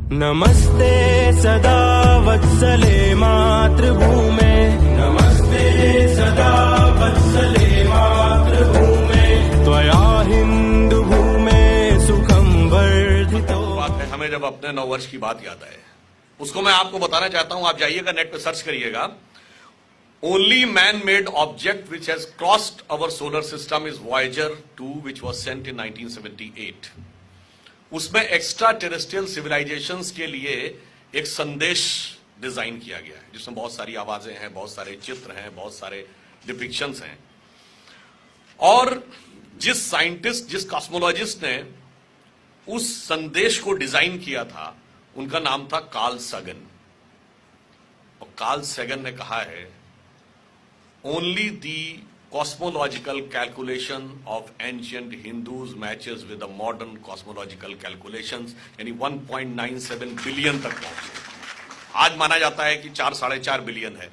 नमस्ते सदा वत्सले मातृभूमे, नमस्ते सदा वत्सले मातृभूमे, त्वया हिंदू भूमे सुखम वर्धितो। बात है, हमें जब अपने नववर्ष की बात याद आए, उसको मैं आपको बताना चाहता हूं। आप जाइएगा नेट पे सर्च करिएगा। Only man made object which has crossed our solar system is Voyager 2 which was sent in 1978। उसमें एक्स्ट्रा टेरेस्ट्रियल सिविलाइजेशंस के लिए एक संदेश डिजाइन किया गया है, जिसमें बहुत सारी आवाजें हैं, बहुत सारे चित्र हैं, बहुत सारे डिपिक्शंस हैं। और जिस साइंटिस्ट, जिस कॉस्मोलॉजिस्ट ने उस संदेश को डिजाइन किया था, उनका नाम था कार्ल सगन। और कार्ल सगन ने कहा है, only the cosmological calculation of ancient Hindus matches with the modern cosmological calculations, यानी 1.97 बिलियन तक पहुंचे। आज माना जाता है कि 4-4.5 बिलियन है।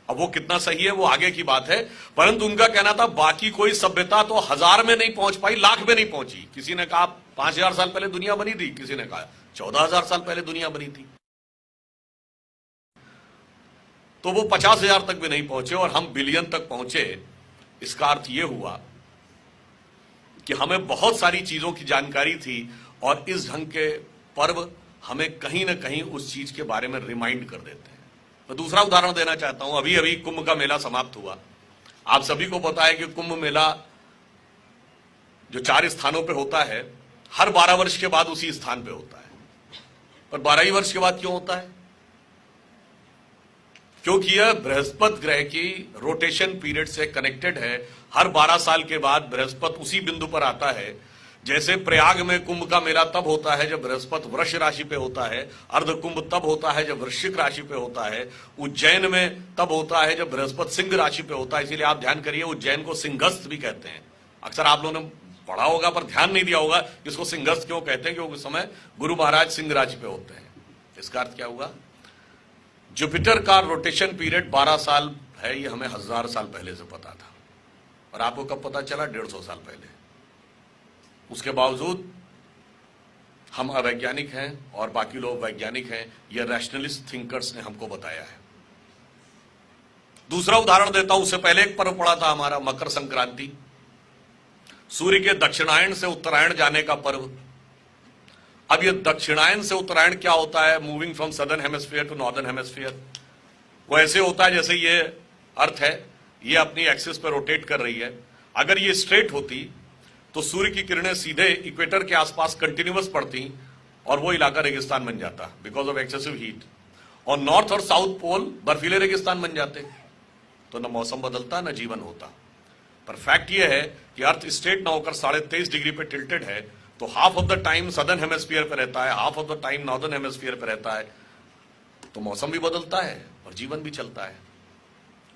अब वो कितना सही है वो आगे की बात है, परंतु उनका कहना था बाकी कोई सभ्यता तो 1000 में नहीं पहुंच पाई, लाख में नहीं पहुंची। किसी ने कहा 5000 साल पहले दुनिया बनी थी, किसी ने कहा 14000 साल पहले दुनिया बनी थी। तो वो 50,000 तक भी नहीं पहुंचे और हम बिलियन तक पहुंचे। इसका अर्थ ये हुआ कि हमें बहुत सारी चीजों की जानकारी थी और इस ढंग के पर्व हमें कहीं ना कहीं उस चीज के बारे में रिमाइंड कर देते हैं। मैं दूसरा उदाहरण देना चाहता हूं। अभी अभी कुंभ का मेला समाप्त हुआ। आप सभी को पता है कि कुंभ मेला जो 4 स्थानों पे होता है, हर 12 वर्ष के बाद उसी स्थान पे होता है। पर 12 ही वर्ष के बाद क्यों होता है? क्योंकि यह बृहस्पति ग्रह की रोटेशन पीरियड से कनेक्टेड है। हर 12 साल के बाद बृहस्पति उसी बिंदु पर आता है। जैसे प्रयाग में कुंभ का मेला तब होता है जब बृहस्पति वृष राशि पे होता है, अर्ध कुंभ तब होता है जब वृश्चिक राशि पे होता है, उज्जैन में तब होता है जब बृहस्पति सिंह राशि पे होता है। इसीलिए आप ध्यान करिए, उज्जैन को सिंहस्थ भी कहते हैं। अक्सर आप लोगों ने पढ़ा होगा पर ध्यान नहीं दिया होगा इसको सिंहस्थ क्यों कहते हैं, क्योंकि उस समय गुरु महाराज सिंह राशि पे होते हैं। इसका अर्थ क्या हुआ? जुपिटर का रोटेशन पीरियड 12 साल है, ये हमें 1000 साल पहले से पता था। और आपको कब पता चला? 150 साल पहले। उसके बावजूद हम अवैज्ञानिक हैं और बाकी लोग वैज्ञानिक हैं, ये रैशनलिस्ट थिंकर्स ने हमको बताया है। दूसरा उदाहरण देता हूं। उससे पहले एक पर्व पड़ा था हमारा मकर संक्रांति, सूर्य के दक्षिणायन से उत्तरायण जाने का पर्व। अब ये दक्षिणायन से उत्तरायण क्या होता है? Moving from southern hemisphere to northern hemisphere. वो ऐसे होता है जैसे ये अर्थ है, ये अपनी एक्सिस पर रोटेट कर रही है। अगर ये स्ट्रेट होती तो सूर्य की किरणें सीधे इक्वेटर के आसपास कंटिन्यूअस पड़ती और वो इलाका रेगिस्तान बन जाता बिकॉज ऑफ एक्सेसिव हीट। और नॉर्थ और साउथ पोल बर्फीले रेगिस्तान बन जाते, तो न मौसम बदलता न जीवन होता। पर फैक्ट ये है कि अर्थ स्ट्रेट ना होकर 23.5 डिग्री पे टिल्टेड है, तो half of the time southern hemisphere पे रहता है, half of the time northern hemisphere पे रहता है, तो मौसम भी बदलता है और जीवन भी चलता है।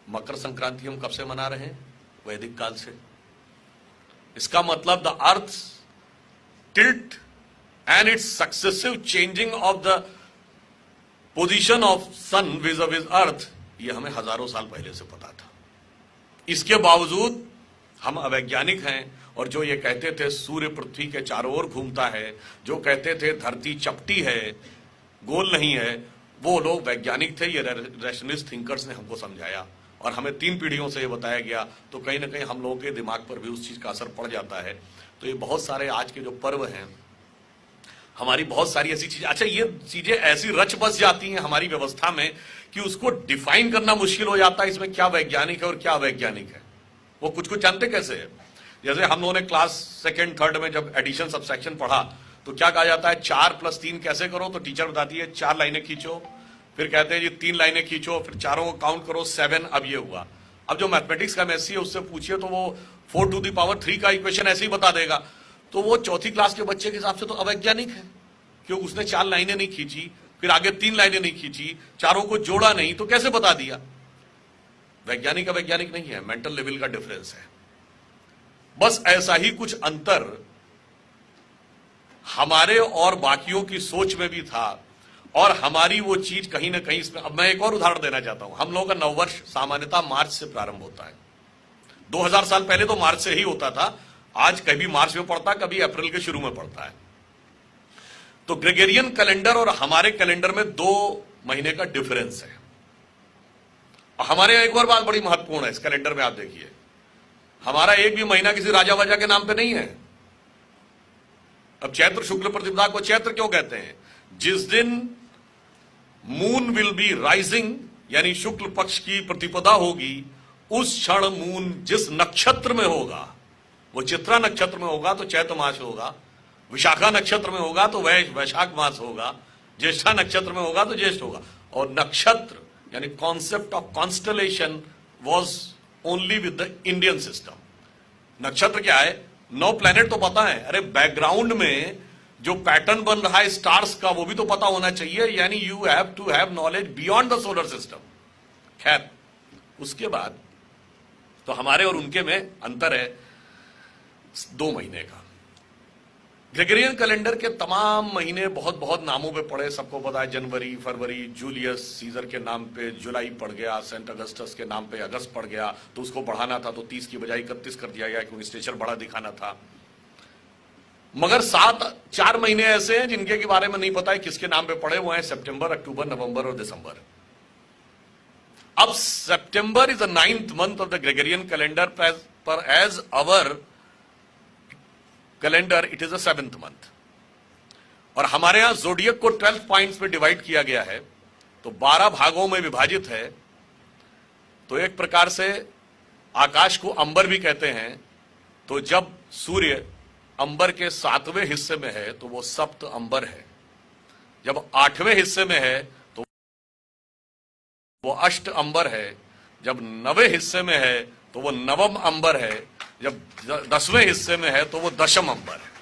मकर संक्रांति हम कब से मना रहे हैं? वैदिक काल से। इसका मतलब the earth tilt and it's successive changing of the position of sun with with earth, ये हमें हजारों साल पहले से पता था। इसके बावजूद हम अवैज्ञानिक हैं और जो ये कहते थे सूर्य पृथ्वी के चारों ओर घूमता है, जो कहते थे धरती चपटी है, गोल नहीं है, वो लोग वैज्ञानिक थे। ये रैशनलिस्ट थिंकर्स ने हमको समझाया और हमें 3 पीढ़ियों से ये बताया गया, तो कहीं ना कहीं हम लोगों के दिमाग पर भी उस चीज का असर पड़ जाता है। तो ये बहुत सारे आज के जो पर्व हैं, हमारी बहुत सारी ऐसी चीजें, अच्छा ये चीजें ऐसी रच बस जाती हैं हमारी व्यवस्था में कि उसको डिफाइन करना मुश्किल हो जाता है। इसमें क्या वैज्ञानिक है और क्या अवैज्ञानिक है, वो कुछ जानते कैसे है। जैसे हम लोगों ने क्लास 2nd 3rd में जब एडिशन सब्सट्रैक्शन पढ़ा तो क्या कहा जाता है, 4 + 3 कैसे करो? तो टीचर बताती है 4 लाइनें खींचो, फिर कहते हैं जी 3 लाइनें खींचो, फिर चारों को काउंट करो, 7। अब ये हुआ। अब जो मैथमेटिक्स का मेसी है उससे पूछिए तो वो 4⁻³ का इक्वेशन ऐसे ही बता देगा। तो वो 4th क्लास के बच्चे के हिसाब से तो अवैज्ञानिक है, क्योंकि उसने 4 लाइनें नहीं खींची, फिर आगे 3 लाइनें नहीं खींची, चारों को जोड़ा नहीं, तो कैसे बता दिया? वैज्ञानिक अवैज्ञानिक नहीं है, मेंटल लेवल का डिफरेंस है। बस ऐसा ही कुछ अंतर हमारे और बाकियों की सोच में भी था और हमारी वो चीज कहीं ना कहीं इसमें। अब मैं एक और उदाहरण देना चाहता हूं। हम लोगों का नववर्ष सामान्यतः मार्च से प्रारंभ होता है। 2000 साल पहले तो मार्च से ही होता था। आज कभी मार्च में पड़ता, कभी अप्रैल के शुरू में पड़ता है। तो ग्रेगोरियन कैलेंडर और हमारे कैलेंडर में 2 महीने का डिफरेंस है। और हमारे यहाँ एक और बात बड़ी महत्वपूर्ण है इस कैलेंडर में, आप देखिए, हमारा एक भी महीना किसी राजा वाजा के नाम पे नहीं है। अब चैत्र शुक्ल प्रतिपदा को चैत्र क्यों कहते हैं? जिस दिन मून विल बी राइजिंग, यानी शुक्ल पक्ष की प्रतिपदा होगी, उस क्षण मून जिस नक्षत्र में होगा, वो चित्रा नक्षत्र में होगा तो चैत्र मास होगा, विशाखा नक्षत्र में होगा तो वैशाख मास होगा, ज्येष्ठा नक्षत्र में होगा तो ज्येष्ठ होगा। और नक्षत्र यानी concept of constellation was only with the Indian system. नक्षत्र क्या है? 9 प्लैनेट तो पता है, अरे बैकग्राउंड में जो पैटर्न बन रहा है स्टार्स का वो भी तो पता होना चाहिए, यानी you have to have knowledge beyond the solar system. खैर, उसके बाद तो हमारे और उनके में अंतर है 2 महीने का। ग्रेगोरियन कैलेंडर के तमाम महीने बहुत बहुत नामों पे पड़े, सबको पता है, जनवरी, फरवरी, जूलियस सीजर के नाम पे जुलाई पड़ गया, सेंट अगस्टस के नाम पे अगस्त पड़ गया, तो उसको बढ़ाना था तो 30 की बजाय 31 कर दिया गया क्योंकि स्टेचर बड़ा दिखाना था। मगर 4 महीने ऐसे हैं जिनके के बारे में नहीं पता है किसके नाम पे पड़े, वो हैं सितंबर, अक्टूबर, नवंबर और दिसंबर। अब September is the 9th month of the Gregorian calendar, पर as our calendar it is the 7th month। और हमारे यहां जोडियक को 12 पॉइंट्स में डिवाइड किया गया है, तो 12 भागों में विभाजित है। तो एक प्रकार से आकाश को अंबर भी कहते हैं। तो जब सूर्य अंबर के 7वें हिस्से में है तो वो सप्त अंबर है, जब 8वें हिस्से में है तो वो अष्ट अंबर है, जब 9वें हिस्से में है तो वो नवम अंबर है, जब 10वें हिस्से में है तो वो दशम अंबर है।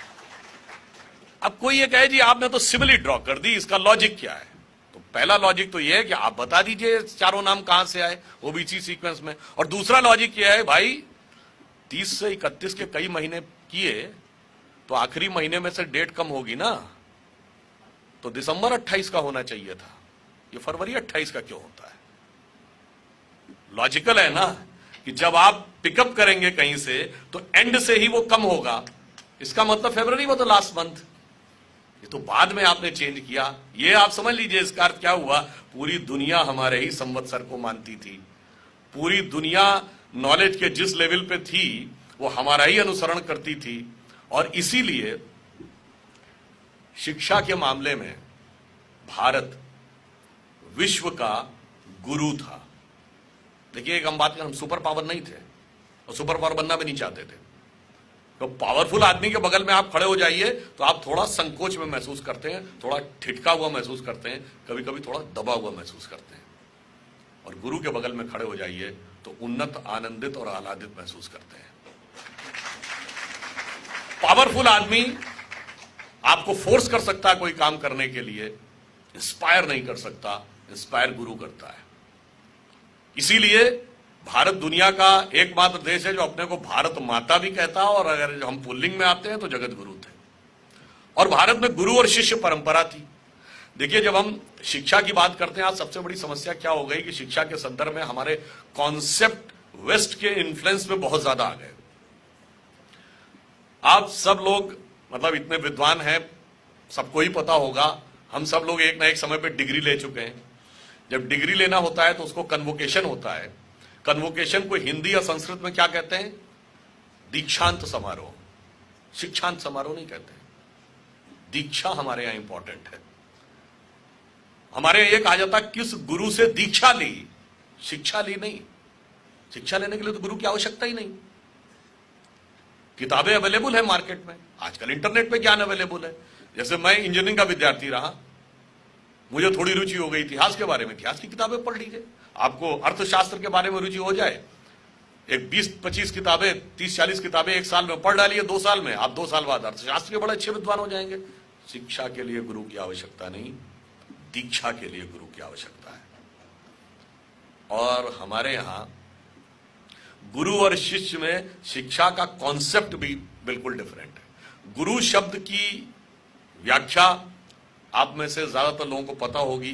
अब कोई ये कहे जी आपने तो सिमिली ड्रॉ कर दी, इसका लॉजिक क्या है? तो पहला लॉजिक तो ये है कि आप बता दीजिए चारों नाम कहां से आए ओबीसी सीक्वेंस में। और दूसरा लॉजिक यह है भाई 30 से 31 के कई महीने किए तो आखिरी महीने में से डेट कम होगी ना, तो दिसंबर 28 का होना चाहिए था, ये फरवरी 28 का क्यों होता है? लॉजिकल है ना कि जब आप पिकअप करेंगे कहीं से तो एंड से ही वो कम होगा, इसका मतलब फरवरी वो तो लास्ट मंथ, ये तो बाद में आपने चेंज किया। ये आप समझ लीजिए इसका अर्थ क्या हुआ, पूरी दुनिया हमारे ही संवत्सर को मानती थी, पूरी दुनिया नॉलेज के जिस लेवल पे थी वो हमारा ही अनुसरण करती थी। और इसीलिए शिक्षा के मामले में भारत विश्व का गुरु था। देखिए एक हम बात करें, हम सुपर पावर नहीं थे और सुपर पावर बनना भी नहीं चाहते थे। तो पावरफुल आदमी के बगल में आप खड़े हो जाइए तो आप थोड़ा संकोच में महसूस करते हैं, थोड़ा ठिठका हुआ महसूस करते हैं, कभी कभी थोड़ा दबा हुआ महसूस करते हैं। और गुरु के बगल में खड़े हो जाइए तो उन्नत, आनंदित और आह्लादित महसूस करते हैं। पावरफुल आदमी आपको फोर्स कर सकता है कोई काम करने के लिए, इंस्पायर नहीं कर सकता, इंस्पायर गुरु करता है। इसीलिए भारत दुनिया का एकमात्र देश है जो अपने को भारत माता भी कहता है, और अगर हम पुल्लिंग में आते हैं तो जगत गुरु थे। और भारत में गुरु और शिष्य परंपरा थी। देखिए जब हम शिक्षा की बात करते हैं, आज सबसे बड़ी समस्या क्या हो गई कि शिक्षा के संदर्भ में हमारे कॉन्सेप्ट वेस्ट के इन्फ्लुएंस में बहुत ज्यादा आ गए। आप सब लोग मतलब इतने विद्वान हैं, सबको ही पता होगा, हम सब लोग एक ना एक समय पे डिग्री ले चुके हैं। जब डिग्री लेना होता है तो उसको कन्वोकेशन होता है। कन्वोकेशन को हिंदी या संस्कृत में क्या कहते हैं? दीक्षांत समारोह। शिक्षांत समारोह नहीं कहते, दीक्षा हमारे यहां इंपॉर्टेंट है। हमारे यहां यह कहा जाता है किस गुरु से दीक्षा ली, शिक्षा ली नहीं। शिक्षा लेने के लिए तो गुरु की आवश्यकता ही नहीं। किताबें अवेलेबल है मार्केट में, आजकल इंटरनेट पे ज्ञान अवेलेबल है। जैसे मैं इंजीनियरिंग का विद्यार्थी रहा, मुझे थोड़ी रुचि हो गई इतिहास के बारे में, इतिहास की किताबें पढ़ लीजिए। आपको अर्थशास्त्र के बारे में रुचि हो जाए, एक 20-25 किताबें, 30-40 किताबें एक साल में पढ़ डालिए, 2 साल में आप 2 साल बाद अर्थशास्त्र के बड़े अच्छे विद्वान हो जाएंगे। शिक्षा के लिए गुरु की आवश्यकता नहीं, दीक्षा के लिए गुरु की आवश्यकता है। और हमारे यहां गुरु और शिष्य में शिक्षा का कॉन्सेप्ट भी बिल्कुल डिफरेंट है। गुरु शब्द की व्याख्या आप में से ज्यादातर लोगों को पता होगी,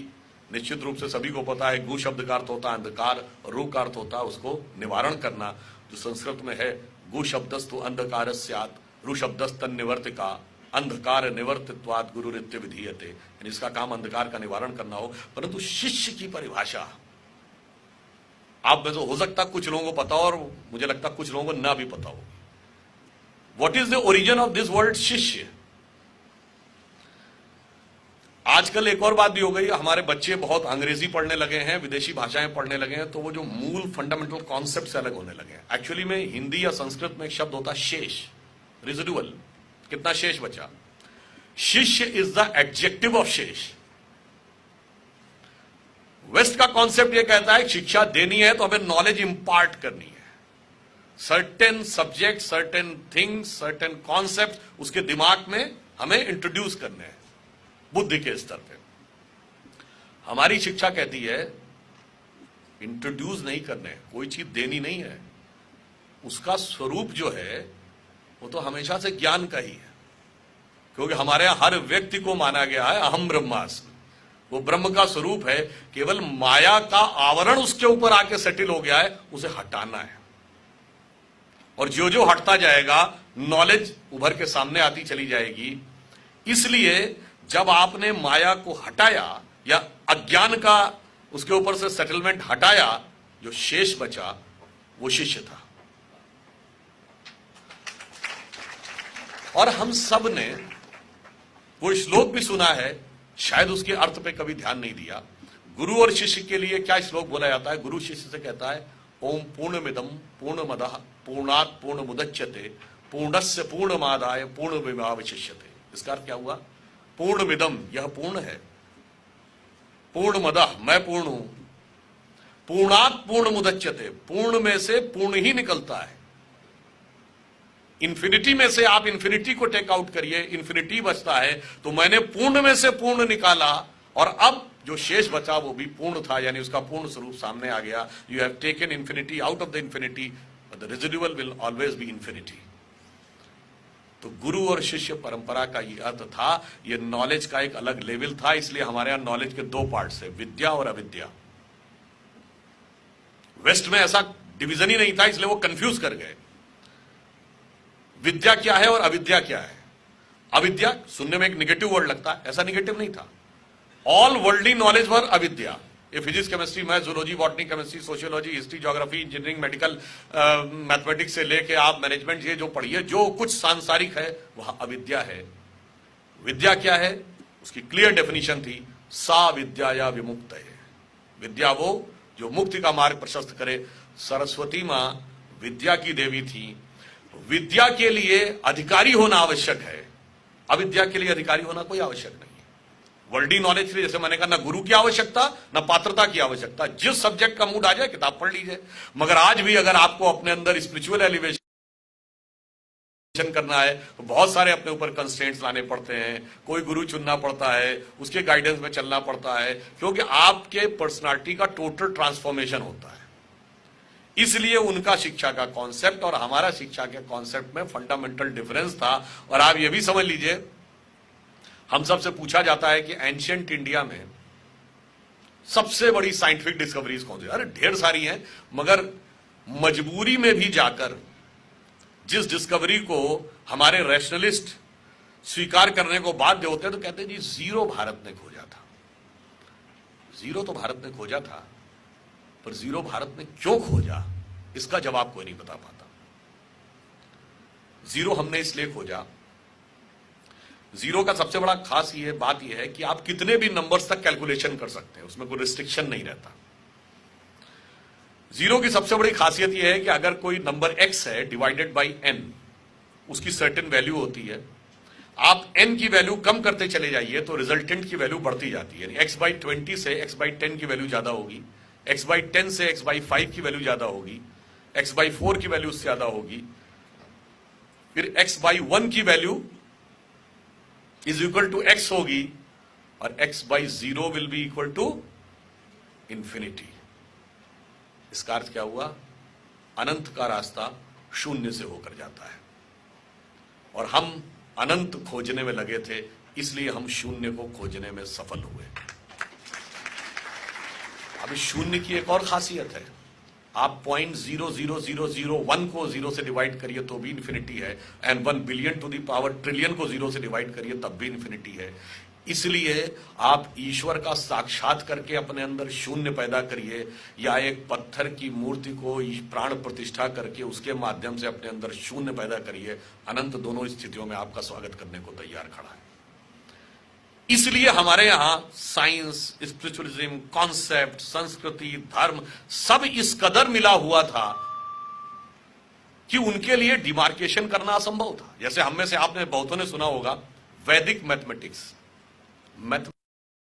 निश्चित रूप से सभी को पता है। गु शब्द का अर्थ होता है अंधकार, और रू का अर्थ होता है उसको निवारण करना, जो संस्कृत में है गु शब्दस्तु अंधकार स्यात्, रू शब्दस्तन निवर्तिका, अंधकार निवर्तित्वात् गुरुरित्य विधीयते, यानी इसका काम अंधकार का निवारण करना हो। परंतु शिष्य की परिभाषा आप में तो हो सकता कुछ लोगों को पता हो, और मुझे लगता कुछ लोगों को ना भी पता हो। What is the origin of this word शिष्य? आजकल एक और बात भी हो गई, हमारे बच्चे बहुत अंग्रेजी पढ़ने लगे हैं, विदेशी भाषाएं पढ़ने लगे हैं, तो वो जो मूल फंडामेंटल कॉन्सेप्ट से अलग होने लगे हैं। एक्चुअली में हिंदी या संस्कृत में एक शब्द होता है शेष, रेजिडुअल, कितना शेष बचा। शिष्य इज द एडजेक्टिव ऑफ शेष। वेस्ट का कॉन्सेप्ट ये कहता है शिक्षा देनी है तो हमें नॉलेज इंपार्ट करनी है, certain subject, certain things, certain concept उसके दिमाग में हमें इंट्रोड्यूस करने हैं बुद्धि के स्तर पे। हमारी शिक्षा कहती है इंट्रोड्यूस नहीं करने, कोई चीज देनी नहीं है, उसका स्वरूप जो है वो तो हमेशा से ज्ञान का ही है, क्योंकि हमारे यहां हर व्यक्ति को माना गया है अहम ब्रह्मास्मि, वो ब्रह्म का स्वरूप है। केवल माया का आवरण उसके ऊपर आके सेटल हो गया है, उसे हटाना है, और जो जो हटता जाएगा नॉलेज उभर के सामने आती चली जाएगी। इसलिए जब आपने माया को हटाया या अज्ञान का उसके ऊपर से सेटलमेंट हटाया, जो शेष बचा वो शिष्य था। और हम सब ने वो श्लोक भी सुना है, शायद उसके अर्थ पे कभी ध्यान नहीं दिया। गुरु और शिष्य के लिए क्या श्लोक बोला जाता है? गुरु शिष्य से कहता है ओम पूर्णमिदं पूर्णमदः पूर्णात् पूर्णमुदच्यते पूर्णस्य पूर्णमादाय पूर्णमेवावशिष्यते। इसका अर्थ क्या हुआ? पूर्णमिदं, यह पूर्ण है, पूर्णमदः, मैं पूर्ण हूं, पूर्णात् पूर्णमुदच्यते, पूर्ण में से पूर्ण ही निकलता है। इंफिनिटी में से आप इंफिनिटी को टेक आउट करिए, इंफिनिटी बचता है, तो मैंने पूर्ण में से पूर्ण निकाला, और अब जो शेष बचा वो भी पूर्ण था, यानी उसका पूर्ण स्वरूप सामने आ गया। You have taken infinity out of the infinity, but the residual will always be infinity. तो गुरु और शिष्य परंपरा का ये अर्थ था, ये नॉलेज का एक अलग लेवल था। इसलिए हमारे यहां नॉलेज के दो पार्ट्स है, विद्या और अविद्या। वेस्ट में ऐसा डिवीजन ही नहीं था, इसलिए वो कंफ्यूज कर गए, विद्या क्या है और अविद्या क्या है। अविद्या सुनने में एक निगेटिव वर्ड लगता है, ऐसा निगेटिव नहीं था। ऑल वर्ल्डली नॉलेज वर अविद्या। ये physics, chemistry, math, zoology, botany, chemistry, sociology, history, geography, engineering, medical, mathematics से लेके आप मैनेजमेंट, ये जो पढ़िए, जो कुछ सांसारिक है वह अविद्या है। विद्या क्या है? उसकी क्लियर डेफिनेशन थी, सा विद्या या विमुक्त है। विद्या वो जो मुक्ति का मार्ग प्रशस्त करे। सरस्वती मां विद्या की देवी थी। विद्या के लिए अधिकारी होना आवश्यक है, अविद्या के लिए अधिकारी होना कोई आवश्यक नहीं है। वर्ल्डली नॉलेज के लिए, जैसे मैंने कहा, ना गुरु की आवश्यकता ना पात्रता की आवश्यकता, जिस सब्जेक्ट का मूड आ जाए किताब पढ़ लीजिए। मगर आज भी अगर आपको अपने अंदर स्पिरिचुअल एलिवेशन करना है तो बहुत सारे अपने ऊपर कंस्ट्रेंट्स लाने पड़ते हैं, कोई गुरु चुनना पड़ता है, उसके गाइडेंस में चलना पड़ता है, क्योंकि आपके पर्सनालिटी का टोटल ट्रांसफॉर्मेशन होता है। इसलिए उनका शिक्षा का कॉन्सेप्ट और हमारा शिक्षा के कॉन्सेप्ट में फंडामेंटल डिफरेंस था। और आप ये भी समझ लीजिए, हम सबसे पूछा जाता है कि एंशिएंट इंडिया में सबसे बड़ी साइंटिफिक डिस्कवरीज कौन सी? अरे ढेर सारी हैं, मगर मजबूरी में भी जाकर जिस डिस्कवरी को हमारे रैशनलिस्ट स्वीकार करने को बाध्य होते हैं तो कहते हैं जी जीरो भारत ने खोजा था। जीरो तो भारत ने खोजा था, पर जीरो भारत ने क्यों खोजा इसका जवाब कोई नहीं बता पाता। जीरो हमने इसलिए खोजा, जीरो का सबसे बड़ा खास ये बात यह है कि आप कितने भी नंबर्स तक कैलकुलेशन कर सकते हैं, उसमें कोई रिस्ट्रिक्शन नहीं रहता। जीरो की सबसे बड़ी खासियत यह है कि अगर कोई नंबर x है डिवाइडेड बाई n, उसकी सर्टेन वैल्यू होती है। आप n की वैल्यू कम करते चले जाइए तो रिजल्टेंट की वैल्यू बढ़ती जाती है। x बाई 20 से x बाई 10 की वैल्यू ज्यादा होगी, x बाई 10 से x बाई 5 की वैल्यू ज्यादा होगी, x बाई 4 की वैल्यू उससे ज्यादा होगी, फिर x बाई 1 की value is equal to x होगी, और x by 0 will be equal to infinity. इसका अर्थ क्या हुआ? अनंत का रास्ता शून्य से होकर जाता है, और हम अनंत खोजने में लगे थे, इसलिए हम शून्य को खोजने में सफल हुए। अब इस शून्य की एक और खासियत है, आप 0.00001 को 0 से डिवाइड करिए तो भी इन्फिनिटी है, and 1 billion to the power trillion को 0 से डिवाइड करिए तब भी इन्फिनिटी है। इसलिए आप ईश्वर का साक्षात करके अपने अंदर शून्य पैदा करिए, या एक पत्थर की मूर्ति को प्राण प्रतिष्ठा करके उसके माध्यम से अपने अंदर शून्य पैदा करिए। अनंत दोनों स्थितियों में आपका स्वागत करने को तैयार खड़ा है। इसलिए हमारे यहां साइंस, स्पिरिचुअलिज्म, कॉन्सेप्ट, संस्कृति, धर्म सब इस कदर मिला हुआ था कि उनके लिए डिमार्केशन करना असंभव था। जैसे हम में से आपने बहुतों ने सुना होगा वैदिक मैथमेटिक्स,